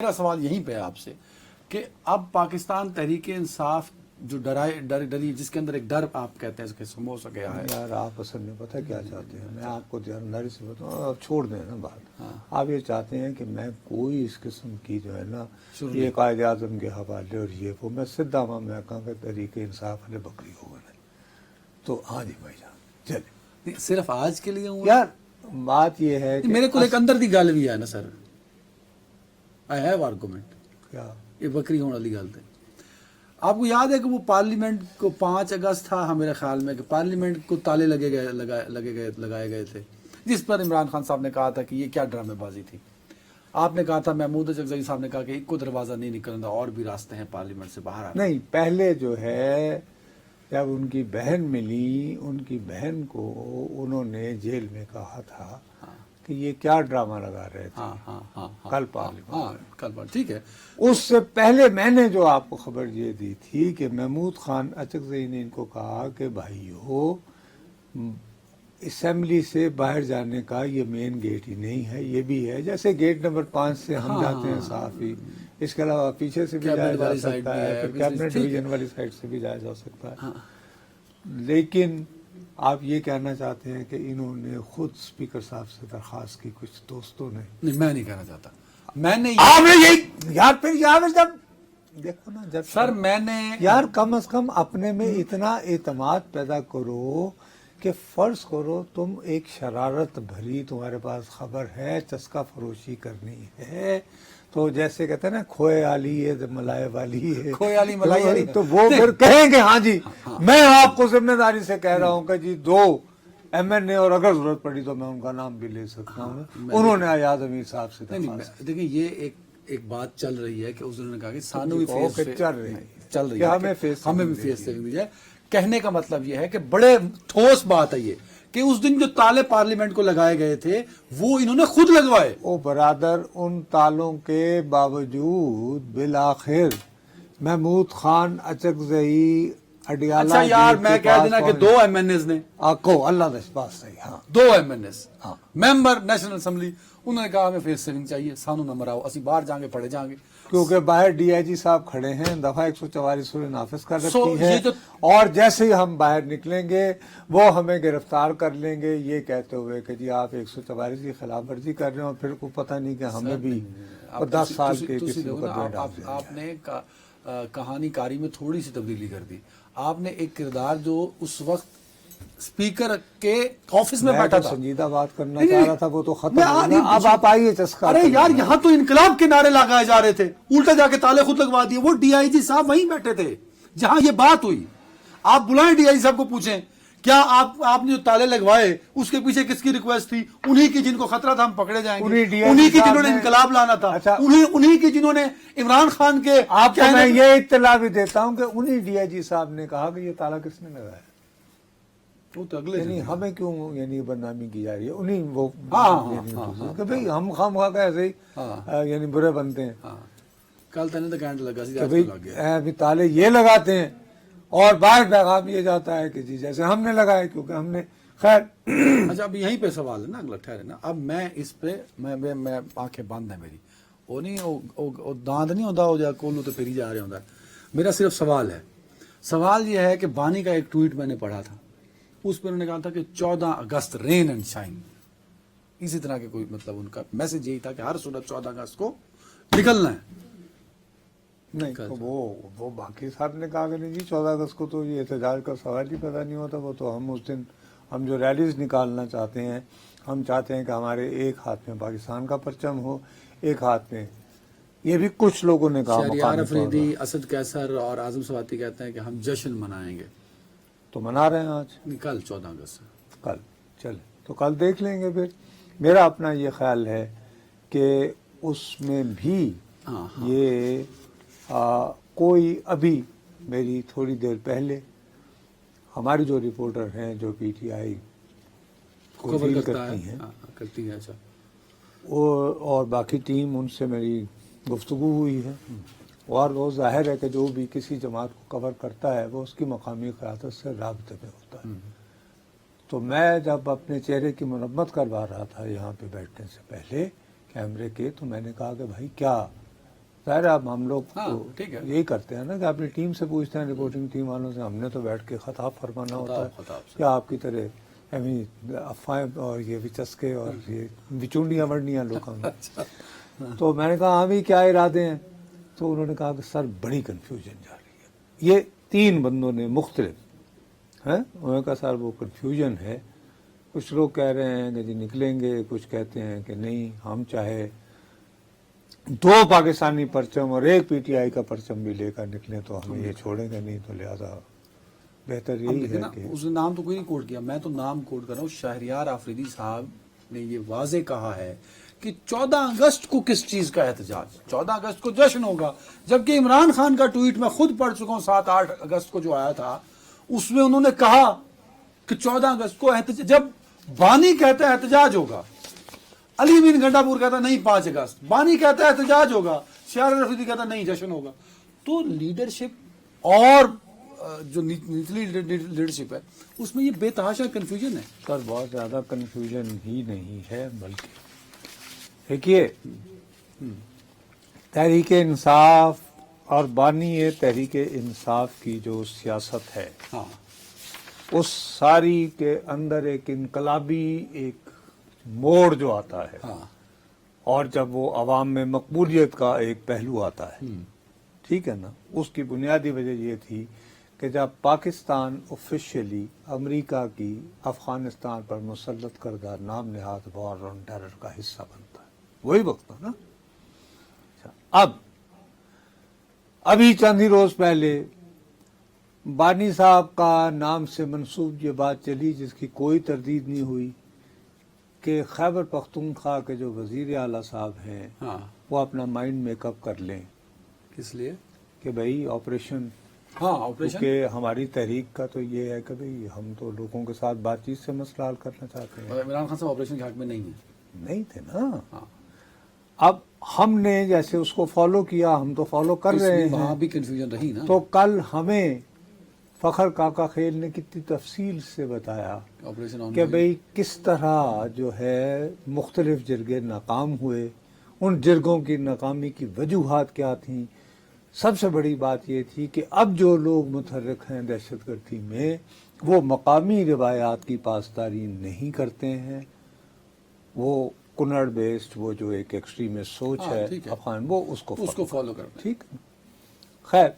میرا سوال یہیں پہ ہے آپ سے کہ اب پاکستان تحریک انصاف جو ڈری جس کے اندر ایک ڈر آپ کہتے ہیں کہ سمو سا گیا ہے. یار آپ اصل میں پتہ کیا چاہتے ہیں، میں آپ کو دیانتداری سے بتاؤں، آپ چھوڑ دیں نا بات. آپ یہ چاہتے ہیں کہ میں کوئی اس قسم کی جو ہے نا یہ قائد اعظم کے حوالے اور یہ وہ میں سدھا وہاں میں کہاں کہ تحریک انصاف والے بکری ہو گئے. تو ہاں جی بھائی جان چلے صرف آج کے لیے ہوں یار بات یہ ہے کہ میرے کو ایک اندر دی گل بھی ہے نا سر. آئی ہیو آرگومنٹ کیا یہ بکری ہونے والی گل تھی. آپ کو یاد ہے کہ وہ پارلیمنٹ کو 5 اگست تھا میرے خیال میں کہ پارلیمنٹ کو تالے لگائے گئے تھے، جس پر عمران خان صاحب نے کہا تھا کہ یہ کیا ڈرامے بازی تھی. آپ نے کہا تھا، محمود اچکزئی صاحب نے کہا کہ ایک کو دروازہ نہیں نکلنا اور بھی راستے ہیں پارلیمنٹ سے باہر آنے. نہیں، پہلے جو ہے جب ان کی بہن ملی، ان کی بہن کو انہوں نے جیل میں کہا تھا کہ یہ کیا ڈرامہ لگا رہے تھے کل پارلیمنٹ. کل ٹھیک ہے. اس سے پہلے میں نے جو آپ کو خبر یہ دی تھی کہ محمود خان اچکزئی نے ان کو کہا کہ بھائیو اسمبلی سے باہر جانے کا یہ مین گیٹ ہی نہیں ہے، یہ بھی ہے جیسے گیٹ نمبر 5 سے ہم جاتے ہیں صاف ہی، اس کے علاوہ پیچھے سے بھی جایا جا سکتا ہے، پھر کیبنٹ ڈویژن والی سائڈ سے بھی جایا جا سکتا ہے. لیکن آپ یہ کہنا چاہتے ہیں کہ انہوں نے خود اسپیکر صاحب سے درخواست کی کچھ دوستوں نے؟ نہیں، میں نہیں کہنا چاہتا. میں نے یار پھر یار جب دیکھو نا جب سر میں نے یار کم از کم اپنے میں اتنا اعتماد پیدا کرو کہ فرض کرو تم ایک شرارت بھری تمہارے پاس خبر ہے، چسکا فروشی کرنی ہے، تو جیسے کہتے ہیں نا کھوئے والی ہے ملائے والی ہے، کھوئے والی ملائی والی، تو وہ پھر کہیں گے ہاں جی میں آپ کو ذمہ داری سے کہہ رہا ہوں کہ جی 2 MNA اور اگر ضرورت پڑی تو میں ان کا نام بھی لے سکتا ہوں. انہوں نے ایاز امیر صاحب سے دیکھیں یہ ایک بات چل رہی ہے کہ اس نے کہا کہ سانو بھی چل رہی ہے ہمیں بھی فیس سیونگ دی جائے. کہنے کا مطلب یہ ہے کہ بڑے ٹھوس بات ہے یہ کہ اس دن جو تالے پارلیمنٹ کو لگائے گئے تھے وہ انہوں نے خود لگوائے. او برادر، ان تالوں کے باوجود بالآخر محمود خان اچکزئی اڈیالہ اچھا یار میں کہہ دینا کہ 2 MNAs نے کو اللہ دس بات صحیح، ہاں 2 MNAs ممبر نیشنل اسمبلی انہوں نے کہا ہمیں فیس سیونگ چاہیے، سانو نمبر آؤ اسی باہر جائیں گے پڑے جائیں گے، کیونکہ باہر DIG صاحب کھڑے ہیں، دفعہ 144 انہوں نے نافذ کر رکھی ہے اور جیسے ہی ہم باہر نکلیں گے وہ ہمیں گرفتار کر لیں گے یہ کہتے ہوئے کہ جی آپ 144 کی خلاف ورزی کر رہے ہیں، اور پھر کو پتہ نہیں کہ ہمیں بھی 10 سال کے کسی کو آپ نے کہانی کاری میں تھوڑی سی تبدیلی کر دی. آپ نے ایک کردار جو اس وقت اسپیکر کے آفس میں بیٹھا تھا، سنجیدہ بات کرنا چاہ رہا تھا، وہ تو ختم ہو گیا. اب آپ آئیے چسکا. ارے یار یہاں تو انقلاب کے نعرے لگائے جا رہے تھے، الٹا جا کے تالے خود لگوا دیے. وہ DIG صاحب وہیں بیٹھے تھے جہاں یہ بات ہوئی. آپ بلائیں DIG صاحب کو پوچھیں کیا آپ نے جو تالے لگوائے اس کے پیچھے کس کی ریکویسٹ تھی؟ انہی کی جن کو خطرہ تھا ہم پکڑے جائیں گے، انہی کی جنہوں نے انقلاب لانا تھا، انہی کی جنہوں نے عمران خان کے. آپ کو میں یہ اطلاع بھی دیتا ہوں کہ انہی DIG صاحب نے کہا کہ یہ تالا کس نے لگایا، وہ تو اگلے یعنی ہمیں کیوں یعنی بدنامی کی جا رہی ہے. انہی وہ کہ بھئی ہم خام خواہ کا ایسے ہی یعنی برے بنتے ہیں. کل تنے تو کینڈ لگا سی بھئی تالے یہ لگاتے ہیں اور باہر پیغام یہ جاتا ہے کہ جی جیسے ہم نے لگائے کیونکہ ہم نے خیر. اچھا اب یہیں پہ سوال ہے نا، اگلا ٹھہرے نا. اب میں اس پہ میں آنکھیں بند ہیں میری، وہ نہیں وہ داند نہیں ہوتا وہ جا کولو تو پھر ہی جا رہے ہوتا. میرا صرف سوال ہے، سوال یہ ہے کہ بانی کا ایک ٹویٹ میں نے پڑھا تھا، اس پہ انہوں نے کہا تھا کہ 14 اگست رین اینڈ شائن، اسی طرح کے کوئی مطلب ان کا میسج یہی تھا کہ ہر صورت 14 اگست کو نکلنا ہے. نہیں تو وہ باقی صاحب نے کہا کہ نہیں جی 14 اگست کو تو یہ احتجاج کا سوال ہی پیدا نہیں ہوتا. وہ تو ہم اس دن ہم جو ریلیز نکالنا چاہتے ہیں، ہم چاہتے ہیں کہ ہمارے ایک ہاتھ میں پاکستان کا پرچم ہو، ایک ہاتھ میں یہ بھی کچھ لوگوں نے کہا. شہریار افریدی، اسد قیصر اور اعظم سواتی کہتے ہیں کہ ہم جشن منائیں گے. تو منا رہے ہیں آج، کل 14 اگست کل چلے تو کل دیکھ لیں گے. پھر میرا اپنا یہ خیال ہے کہ اس میں بھی یہ کوئی ابھی میری تھوڑی دیر پہلے ہماری جو رپورٹر ہیں جو PTI کو ڈیل کرتی ہے اچھا اور باقی ٹیم، ان سے میری گفتگو ہوئی ہے، اور وہ ظاہر ہے کہ جو بھی کسی جماعت کو کور کرتا ہے وہ اس کی مقامی قیادت سے رابطے میں ہوتا ہے. تو میں جب اپنے چہرے کی مرمت کروا رہا تھا یہاں پہ بیٹھنے سے پہلے کیمرے کے، تو میں نے کہا کہ بھائی کیا ظاہر ہے اب ہم لوگ ہاں، تو ٹھیک ہے۔ یہی کرتے ہیں نا کہ اپنی ٹیم سے پوچھتے ہیں، رپورٹنگ ٹیم والوں سے، ہم نے تو بیٹھ کے خطاب فرمانا ہوتا ہے خطاب سے۔ کیا آپ کی طرح افواہیں اور یہ وچسکے اور یہ بچونڈیاں وڑنیاں لوگوں میں۔ تو میں نے کہا ہاں بھی کیا ارادے ہیں؟ تو انہوں نے کہا کہ سر بڑی کنفیوژن جا رہی ہے۔ یہ 3 بندوں نے مختلف ہیں، انہوں نے کہا سر وہ کنفیوژن ہے، کچھ لوگ کہہ رہے ہیں کہ جی نکلیں گے، کچھ کہتے ہیں کہ نہیں، ہم چاہے 2 پاکستانی پرچم اور 1 پی ٹی آئی کا پرچم بھی لے کر نکلیں تو ہمیں یہ چھوڑیں گے نہیں، تو لہذا بہتر اب یہی دیکھیں ہے نا، کہ اس نے نام تو کوئی نہیں کوٹ کیا، میں تو نام کوٹ کر رہا ہوں۔ شہریار آفریدی صاحب نے یہ واضح کہا ہے کہ 14 اگست کو کس چیز کا احتجاج؟ 14 اگست کو جشن ہوگا، جبکہ عمران خان کا ٹویٹ میں خود پڑھ چکا ہوں 7-8 اگست کو جو آیا تھا، اس میں انہوں نے کہا کہ 14 اگست کو احتجاج، جب بانی کہتا ہے احتجاج ہوگا، علی امین گنڈا پور کہتا نہیں 5 اگست، بانی کہتا ہے احتجاج ہوگا، شہریار آفریدی کہتا نہیں جشن ہوگا۔ تو لیڈرشپ اور جو نیچلی لیڈرشپ ہے اس میں یہ بے تحاشا کنفیوژن ہے۔ سر بہت زیادہ کنفیوژن ہی نہیں ہے، بلکہ دیکھیے تحریک انصاف اور بانی تحریک انصاف کی جو سیاست ہے، ہاں، اس ساری کے اندر ایک انقلابی ایک موڑ جو آتا ہے، ہاں، اور جب وہ عوام میں مقبولیت کا ایک پہلو آتا ہے، ٹھیک ہے نا، اس کی بنیادی وجہ یہ تھی کہ جب پاکستان آفیشیلی امریکہ کی افغانستان پر مسلط کردہ نام نہاد وار آن ٹیرر کا حصہ بنتا ہے، وہی وقت تھا نا۔ ابھی چند ہی روز پہلے بانی صاحب کا نام سے منسوب یہ بات چلی، جس کی کوئی تردید نہیں ہوئی، کہ خیبر پختونخوا کے جو وزیر اعلیٰ صاحب ہیں ہاں، وہ اپنا مائنڈ میک اپ کر لیں کس لیے؟ کہ بھائی آپریشن، ہاں، آپریشن، کیونکہ ہماری تحریک کا تو یہ ہے کہ بھئی ہم تو لوگوں کے ساتھ بات چیت سے مسئلہ حل کرنا چاہتے ہیں۔ عمران خان صاحب آپریشن کے حق میں نہیں ہے۔ نہیں تھے نا۔ ہاں، اب ہم نے جیسے اس کو فالو کیا، ہم تو فالو کر اس رہے میں ہیں، وہاں بھی کنفیوژن رہی نا، تو کل ہمیں فخر کاکا خیل نے کتنی تفصیل سے بتایا آپریشن آن کہ بھئی کس طرح جو ہے مختلف جرگے ناکام ہوئے، ان جرگوں کی ناکامی کی وجوہات کیا تھیں۔ سب سے بڑی بات یہ تھی کہ اب جو لوگ متحرک ہیں دہشت گردی میں، وہ مقامی روایات کی پاسداری نہیں کرتے ہیں، وہ کنڑ بیسڈ وہ جو ایک ایکسٹریمسٹ سوچ ہاں، ہے ٹھیک ہے، افغان، وہ اس کو فالو کرنا ہے۔ ٹھیک ہے۔ خیر